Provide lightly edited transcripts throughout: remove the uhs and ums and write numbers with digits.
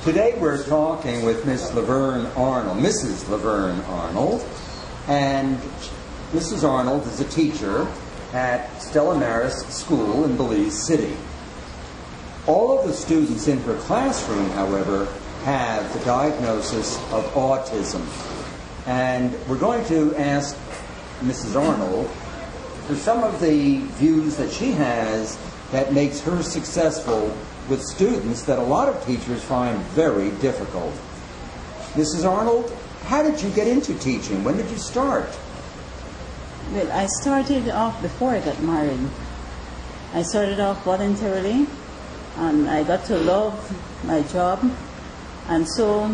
Today we're talking with Mrs. Laverne Arnold, and Mrs. Arnold is a teacher at Stella Maris School in Belize City. All of the students in her classroom, however, have the diagnosis of autism. And we're going to ask Mrs. Arnold for some of the views that she has that makes her successful with students that a lot of teachers find very difficult. Mrs. Arnold, how did you get into teaching? When did you start? Well, I started off before I got married. I started off voluntarily, and I got to love my job. And so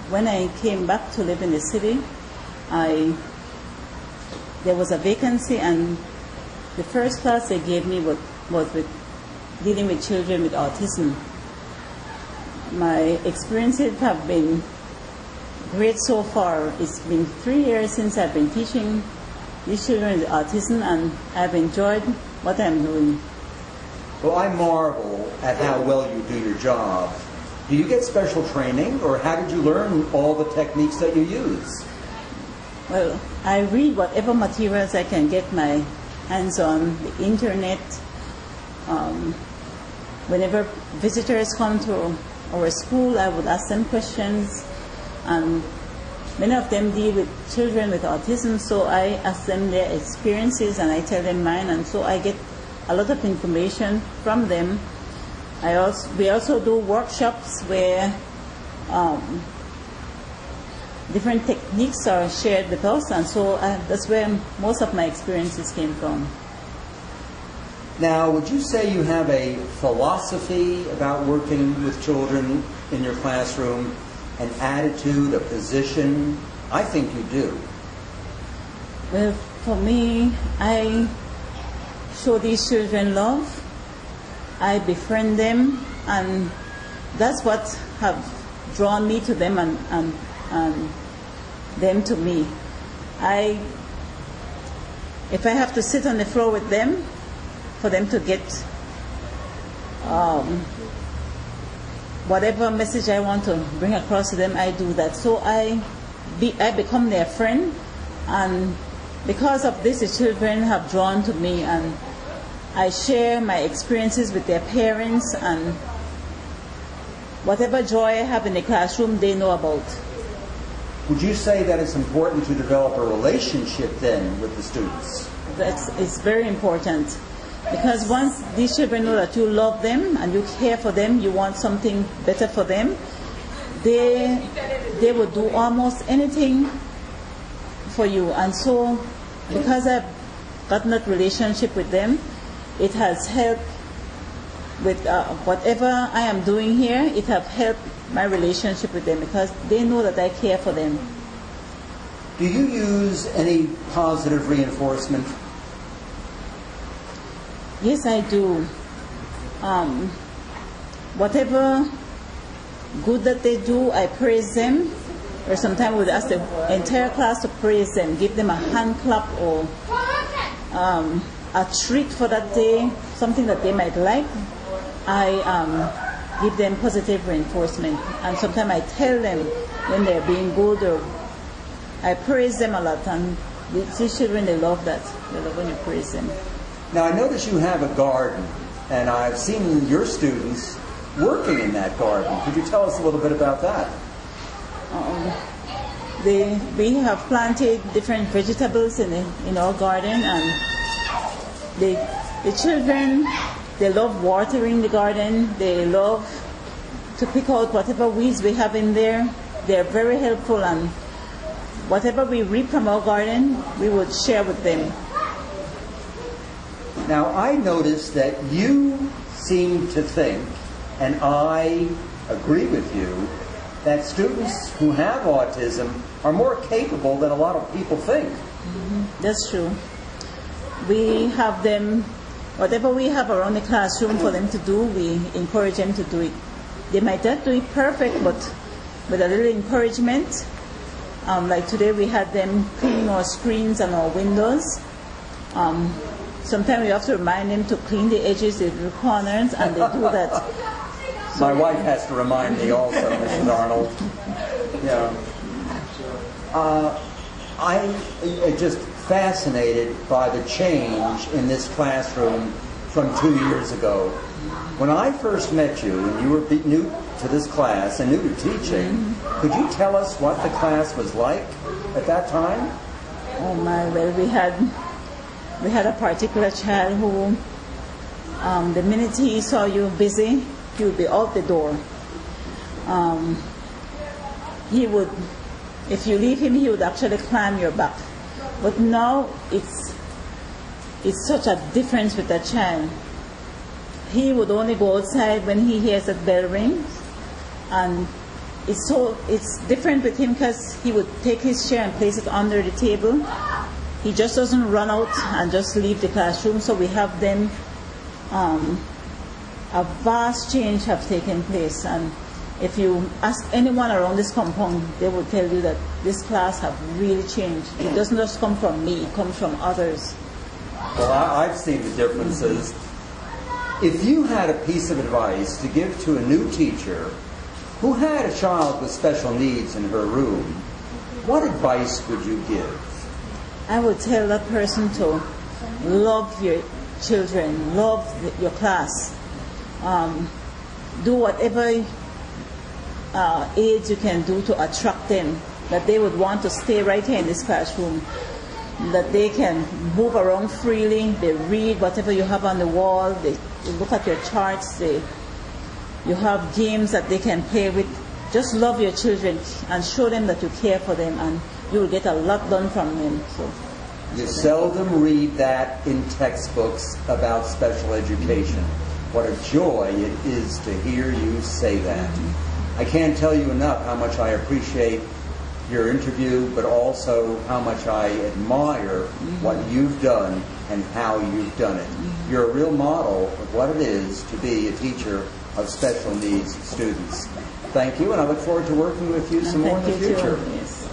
when I came back to live in the city, there was a vacancy, and the first class they gave me was with dealing with children with autism. My experiences have been great so far. It's been 3 years since I've been teaching these children with autism, and I've enjoyed what I'm doing. Well, I marvel at how well you do your job. Do you get special training, or how did you learn all the techniques that you use? Well, I read whatever materials I can get my hands on, the internet. Whenever visitors come to our school, I would ask them questions, and many of them deal with children with autism, so I ask them their experiences and I tell them mine, and so I get a lot of information from them. We also do workshops where different techniques are shared with us, and so that's where most of my experiences came from. Now, would you say you have a philosophy about working with children in your classroom, an attitude, a position? I think you do. Well, for me, I show these children love. I befriend them, and that's what have drawn me to them and them to me. If I have to sit on the floor with them, for them to get whatever message I want to bring across to them, I do that. So I become their friend, and because of this, the children have drawn to me, and I share my experiences with their parents, and whatever joy I have in the classroom, they know about. Would you say that it's important to develop a relationship then with the students? It's very important. Because once these children know that you love them and you care for them, you want something better for them, they will do almost anything for you. And so, because I've gotten that relationship with them, it has helped with whatever I am doing here. It has helped my relationship with them because they know that I care for them. Do you use any positive reinforcement? Yes, I do. Whatever good that they do, I praise them. Or sometimes we would ask the entire class to praise them, give them a hand clap or a treat for that day, something that they might like. I give them positive reinforcement. And sometimes I tell them when they're being good, or I praise them a lot. And these children, they love that. They love when you praise them. Now, I notice you have a garden, and I've seen your students working in that garden. Could you tell us a little bit about that? We have planted different vegetables in our garden, and the children, they love watering the garden. They love to pick out whatever weeds we have in there. They're very helpful, and whatever we reap from our garden, we would share with them. Now, I noticed that you seem to think, and I agree with you, that students who have autism are more capable than a lot of people think. Mm-hmm. That's true. We have them, whatever we have around the classroom for them to do, we encourage them to do it. They might not do it perfect, but with a little encouragement. Like today we had them cleaning our screens and our windows. Sometimes we have to remind them to clean the edges, the corners, and they do that. My wife has to remind me also, Mrs. Arnold. Yeah. I'm just fascinated by the change in this classroom from 2 years ago. When I first met you, and you were new to this class and new to teaching, could you tell us what the class was like at that time? Oh my, well, we had a particular child who, the minute he saw you busy, he would be out the door. He would, if you leave him, he would actually climb your back. But now it's such a difference with the child. He would only go outside when he hears a bell ring, and it's different with him because he would take his chair and place it under the table. He just doesn't run out and just leave the classroom. So we have them, a vast change have taken place. And if you ask anyone around this compound, they will tell you that this class have really changed. It doesn't just come from me, it comes from others. Well, I've seen the differences. If you had a piece of advice to give to a new teacher who had a child with special needs in her room, what advice would you give? I would tell that person to love your children, love your class. Do whatever aids you can do to attract them, that they would want to stay right here in this classroom, that they can move around freely, they read whatever you have on the wall, they look at your charts, you have games that they can play with. Just love your children and show them that you care for them, and you will get a lot done from them. So. You seldom read that in textbooks about special education. What a joy it is to hear you say that. I can't tell you enough how much I appreciate your interview, but also how much I admire what you've done and how you've done it. You're a real model of what it is to be a teacher of special needs students. Thank you, and I look forward to working with you some more in the future. Yes.